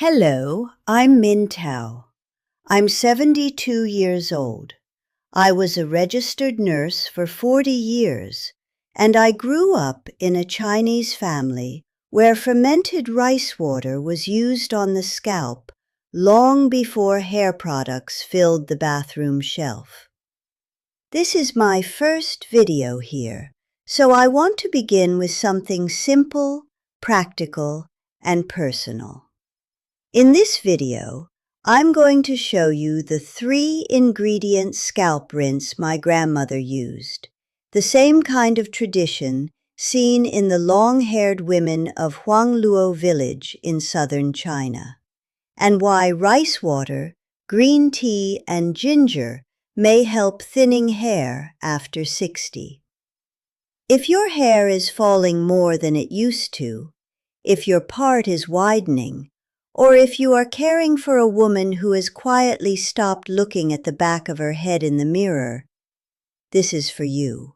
Hello, I'm Min Tao. I'm 72 years old. I was a registered nurse for 40 years, and I grew up in a Chinese family where fermented rice water was used on the scalp long before hair products filled the bathroom shelf. This is my first video here, so I want to begin with something simple, practical, and personal. In this video, I'm going to show you the 3-ingredient scalp rinse my grandmother used, the same kind of tradition seen in the long-haired women of Huangluo village in southern China, and why rice water, green tea, and ginger may help thinning hair after 60. If your hair is falling more than it used to, if your part is widening, or if you are caring for a woman who has quietly stopped looking at the back of her head in the mirror, this is for you.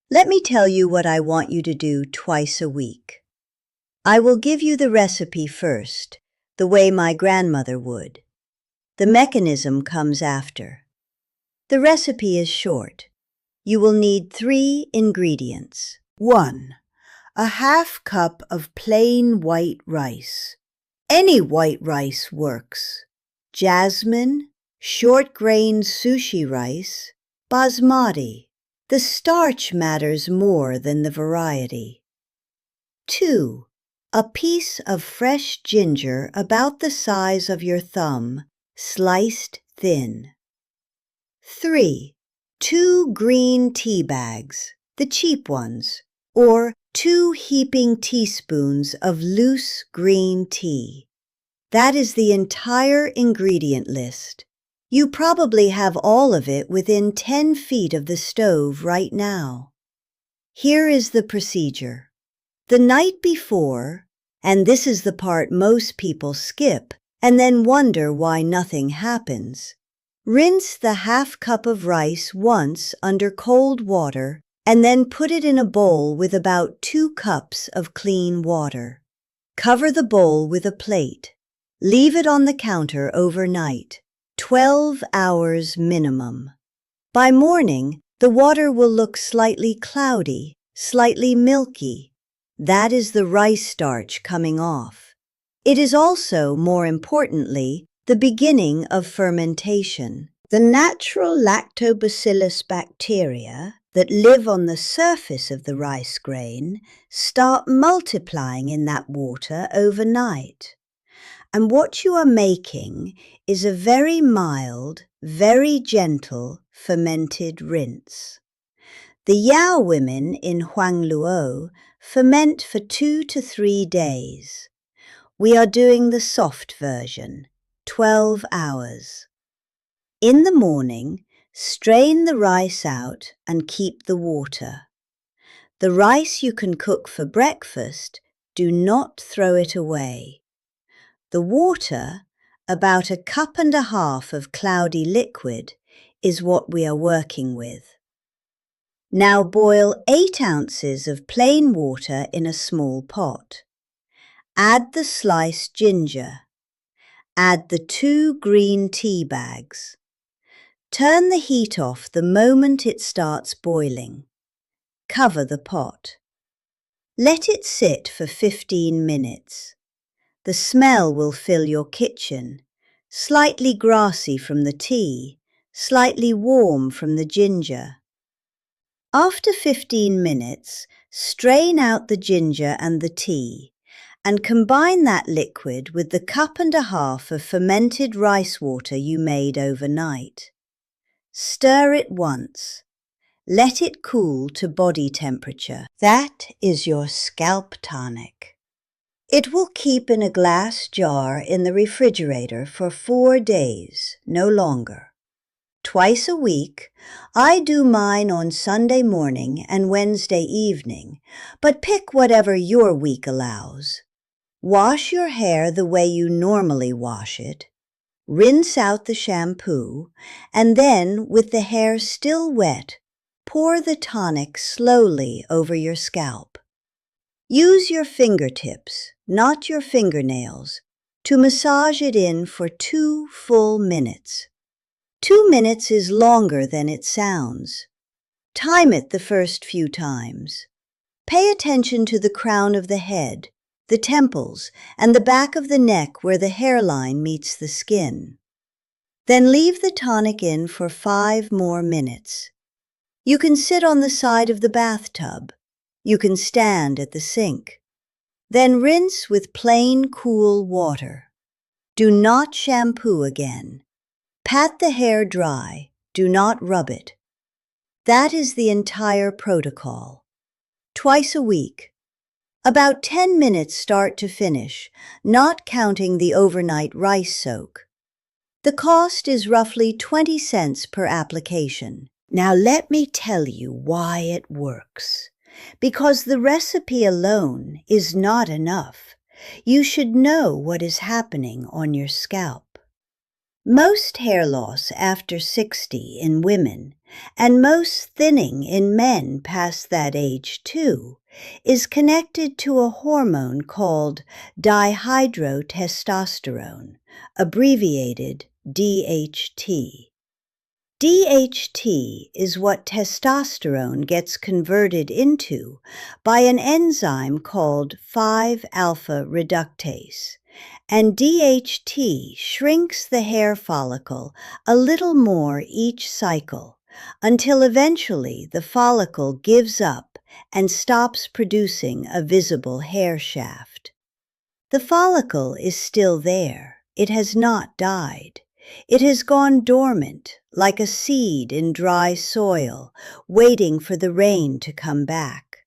Let me tell you what I want you to do twice a week. I will give you the recipe first, the way my grandmother would. The mechanism comes after. The recipe is short. You will need 3 ingredients. 1. A half cup of plain white rice. Any white rice works. Jasmine, short-grain sushi rice, basmati. The starch matters more than the variety. 2. A piece of fresh ginger about the size of your thumb, sliced thin. 3. 2 green tea bags, the cheap ones, or 2 heaping teaspoons of loose green tea. That is the entire ingredient list. You probably have all of it within 10 feet of the stove right now. Here is the procedure. The night before, and this is the part most people skip and then wonder why nothing happens, rinse the half cup of rice once under cold water and then put it in a bowl with about 2 cups of clean water. Cover the bowl with a plate. Leave it on the counter overnight, 12 hours minimum. By morning, the water will look slightly cloudy, slightly milky. That is the rice starch coming off. It is also, more importantly, the beginning of fermentation. The natural lactobacillus bacteria that live on the surface of the rice grain start multiplying in that water overnight. And what you are making is a very mild, very gentle fermented rinse. The Yao women in Huangluo ferment for 2 to 3 days. We are doing the soft version, 12 hours. In the morning, strain the rice out and keep the water. The rice you can cook for breakfast, do not throw it away. The water, about 1.5 cups of cloudy liquid, is what we are working with. Now boil 8 ounces of plain water in a small pot. Add the sliced ginger. Add the 2 green tea bags. Turn the heat off the moment it starts boiling. Cover the pot. Let it sit for 15 minutes. The smell will fill your kitchen, slightly grassy from the tea, slightly warm from the ginger. After 15 minutes, strain out the ginger and the tea, and combine that liquid with the 1.5 cups of fermented rice water you made overnight. Stir it once. Let it cool to body temperature. That is your scalp tonic. It will keep in a glass jar in the refrigerator for 4 days, no longer. Twice a week, I do mine on Sunday morning and Wednesday evening, but pick whatever your week allows. Wash your hair the way you normally wash it. Rinse out the shampoo, and then, with the hair still wet, pour the tonic slowly over your scalp. Use your fingertips, not your fingernails, to massage it in for 2 full minutes. 2 minutes is longer than it sounds. Time it the first few times. Pay attention to the crown of the head, the temples, and the back of the neck where the hairline meets the skin. Then leave the tonic in for 5 more minutes. You can sit on the side of the bathtub. You can stand at the sink. Then rinse with plain, cool water. Do not shampoo again. Pat the hair dry. Do not rub it. That is the entire protocol. Twice a week. About 10 minutes start to finish, not counting the overnight rice soak. The cost is roughly 20 cents per application. Now let me tell you why it works. Because the recipe alone is not enough. You should know what is happening on your scalp. Most hair loss after 60 in women, and most thinning in men past that age too, is connected to a hormone called dihydrotestosterone, abbreviated DHT. DHT is what testosterone gets converted into by an enzyme called 5-alpha reductase, and DHT shrinks the hair follicle a little more each cycle until eventually the follicle gives up and stops producing a visible hair shaft. The follicle is still there. It has not died. It has gone dormant, like a seed in dry soil, waiting for the rain to come back.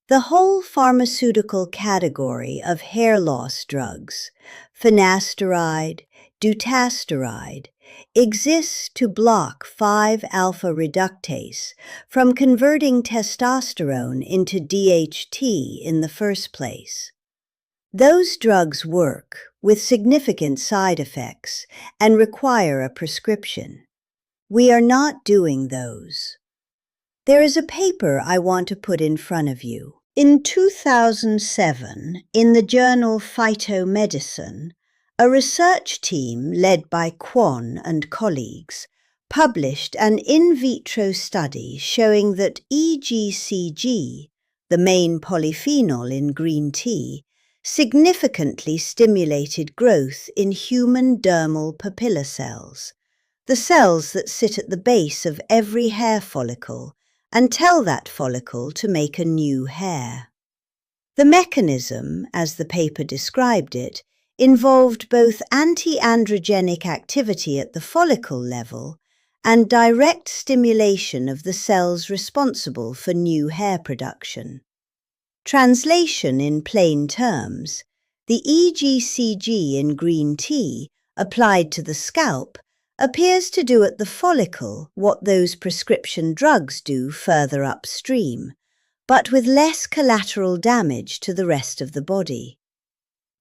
The whole pharmaceutical category of hair loss drugs, finasteride, dutasteride, exists to block 5-alpha reductase from converting testosterone into DHT in the first place. Those drugs work with significant side effects and require a prescription. We are not doing those. There is a paper I want to put in front of you. In 2007, in the journal Phytomedicine, a research team led by Kwon and colleagues published an in vitro study showing that EGCG, the main polyphenol in green tea, significantly stimulated growth in human dermal papilla cells, the cells that sit at the base of every hair follicle and tell that follicle to make a new hair. The mechanism, as the paper described it, involved both anti-androgenic activity at the follicle level and direct stimulation of the cells responsible for new hair production. Translation in plain terms, the EGCG in green tea, applied to the scalp, appears to do at the follicle what those prescription drugs do further upstream, but with less collateral damage to the rest of the body.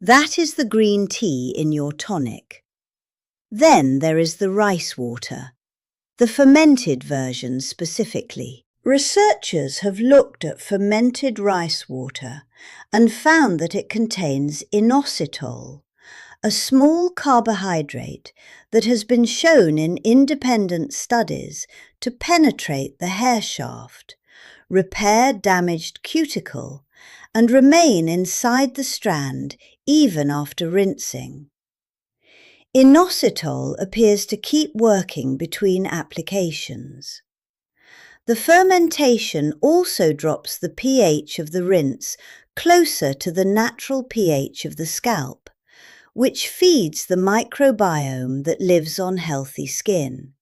That is the green tea in your tonic. Then there is the rice water, the fermented version specifically. Researchers have looked at fermented rice water and found that it contains inositol, a small carbohydrate that has been shown in independent studies to penetrate the hair shaft, repair damaged cuticle, and remain inside the strand even after rinsing. Inositol appears to keep working between applications. The fermentation also drops the pH of the rinse closer to the natural pH of the scalp, which feeds the microbiome that lives on healthy skin.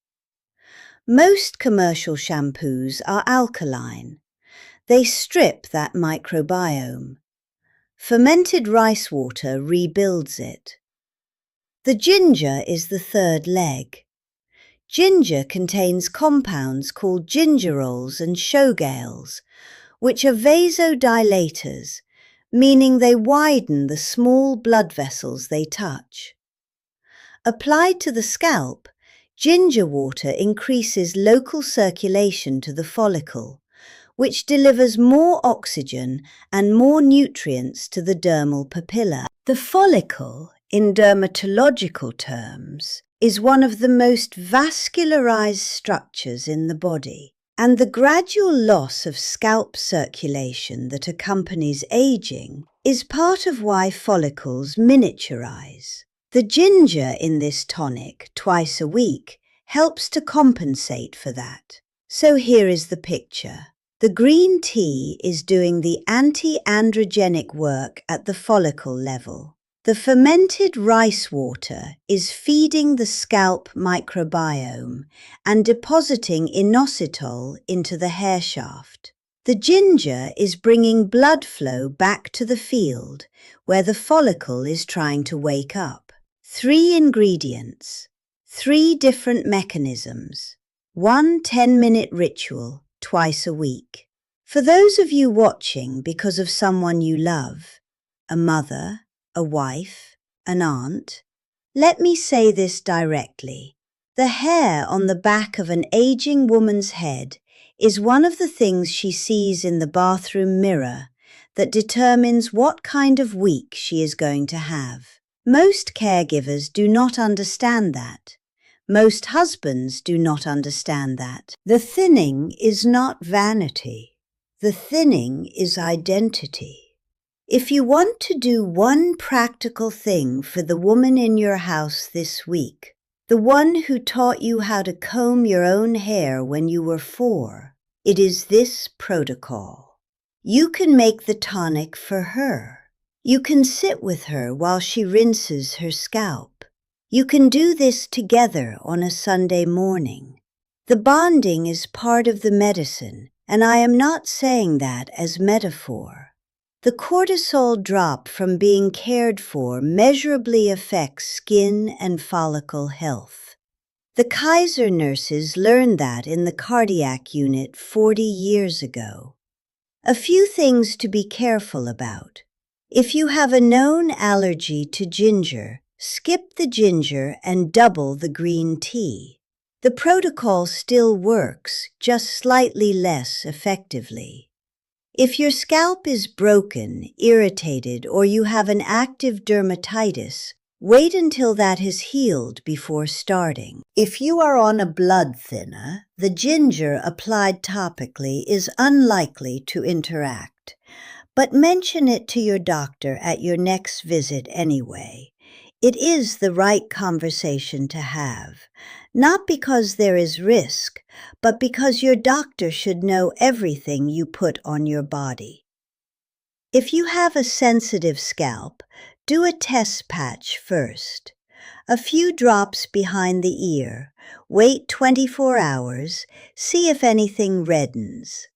Most commercial shampoos are alkaline. They strip that microbiome. Fermented rice water rebuilds it. The ginger is the third leg. Ginger contains compounds called gingerols and shogales, which are vasodilators, meaning they widen the small blood vessels they touch. Applied to the scalp, ginger water increases local circulation to the follicle, which delivers more oxygen and more nutrients to the dermal papilla. The follicle in dermatological terms, is one of the most vascularized structures in the body, and the gradual loss of scalp circulation that accompanies aging is part of why follicles miniaturize. The ginger in this tonic twice a week helps to compensate for that. So here is the picture. The green tea is doing the anti-androgenic work at the follicle level. The fermented rice water is feeding the scalp microbiome and depositing inositol into the hair shaft. The ginger is bringing blood flow back to the field where the follicle is trying to wake up. 3 ingredients, 3 different mechanisms, 1 10-minute ritual twice a week. For those of you watching because of someone you love, a mother, a wife, an aunt, let me say this directly. The hair on the back of an aging woman's head is one of the things she sees in the bathroom mirror that determines what kind of week she is going to have. Most caregivers do not understand that. Most husbands do not understand that. The thinning is not vanity. The thinning is identity. If you want to do one practical thing for the woman in your house this week, the one who taught you how to comb your own hair when you were 4, it is this protocol. You can make the tonic for her. You can sit with her while she rinses her scalp. You can do this together on a Sunday morning. The bonding is part of the medicine, and I am not saying that as metaphor. The cortisol drop from being cared for measurably affects skin and follicle health. The Kaiser nurses learned that in the cardiac unit 40 years ago. A few things to be careful about. If you have a known allergy to ginger, skip the ginger and double the green tea. The protocol still works, just slightly less effectively. If your scalp is broken, irritated, or you have an active dermatitis, wait until that has healed before starting. If you are on a blood thinner, the ginger applied topically is unlikely to interact, but mention it to your doctor at your next visit anyway. It is the right conversation to have, not because there is risk, but because your doctor should know everything you put on your body. If you have a sensitive scalp, do a test patch first. A few drops behind the ear, wait 24 hours, see if anything reddens.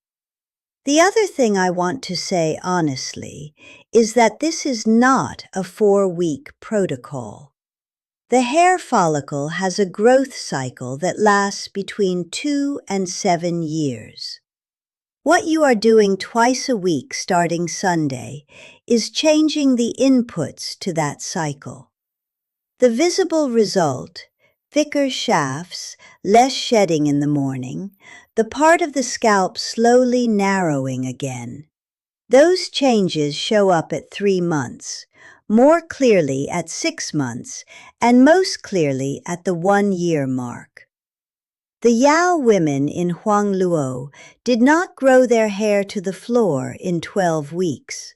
The other thing I want to say honestly is that this is not a 4-week protocol. The hair follicle has a growth cycle that lasts between 2 and 7 years. What you are doing twice a week starting Sunday is changing the inputs to that cycle. The visible result, thicker shafts, less shedding in the morning, the part of the scalp slowly narrowing again. Those changes show up at 3 months, more clearly at 6 months, and most clearly at the 1-year mark. The Yao women in Huangluo did not grow their hair to the floor in 12 weeks.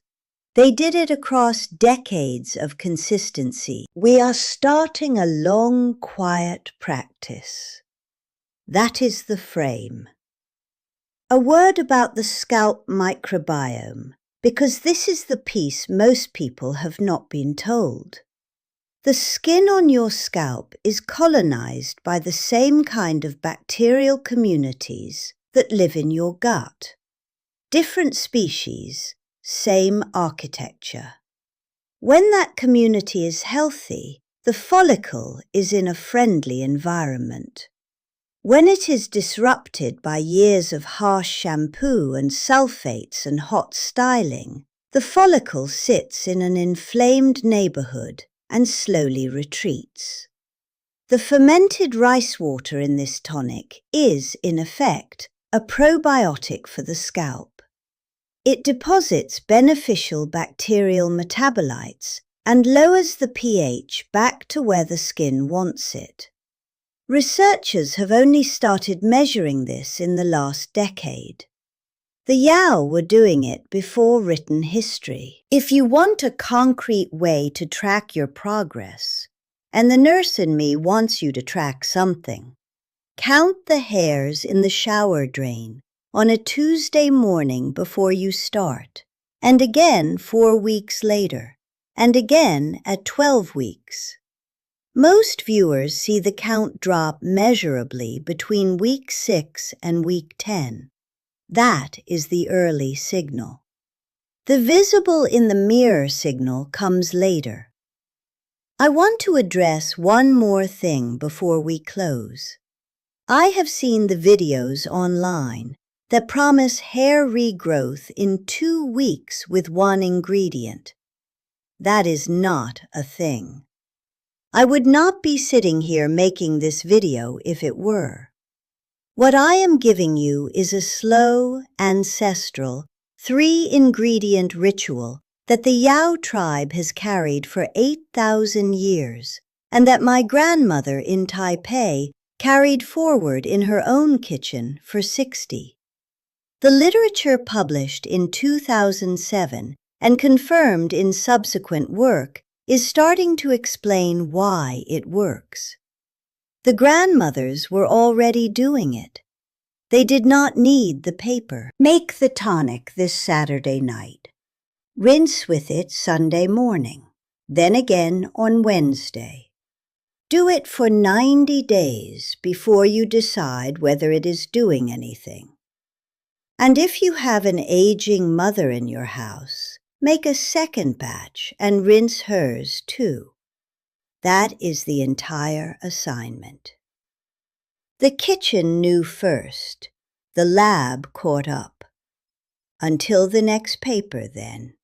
They did it across decades of consistency. We are starting a long, quiet practice. That is the frame. A word about the scalp microbiome, because this is the piece most people have not been told. The skin on your scalp is colonized by the same kind of bacterial communities that live in your gut. Different species, same architecture. When that community is healthy, the follicle is in a friendly environment. When it is disrupted by years of harsh shampoo and sulfates and hot styling, the follicle sits in an inflamed neighborhood and slowly retreats. The fermented rice water in this tonic is, in effect, a probiotic for the scalp. It deposits beneficial bacterial metabolites and lowers the pH back to where the skin wants it. Researchers have only started measuring this in the last decade. The Yao were doing it before written history. If you want a concrete way to track your progress, and the nurse in me wants you to track something, count the hairs in the shower drain on a Tuesday morning before you start, and again 4 weeks later, and again at 12 weeks. Most viewers see the count drop measurably between week 6 and week 10. That is the early signal. The visible in the mirror signal comes later. I want to address one more thing before we close. I have seen the videos online that promise hair regrowth in 2 weeks with one ingredient. That is not a thing. I would not be sitting here making this video if it were. What I am giving you is a slow, ancestral, 3-ingredient ritual that the Yao tribe has carried for 8,000 years, and that my grandmother in Taipei carried forward in her own kitchen for 60. The literature published in 2007 and confirmed in subsequent work is starting to explain why it works. The grandmothers were already doing it. They did not need the paper. Make the tonic this Saturday night. Rinse with it Sunday morning, then again on Wednesday. Do it for 90 days before you decide whether it is doing anything. And if you have an aging mother in your house, make a second batch and rinse hers too. That is the entire assignment. The kitchen knew first. The lab caught up. Until the next paper, then.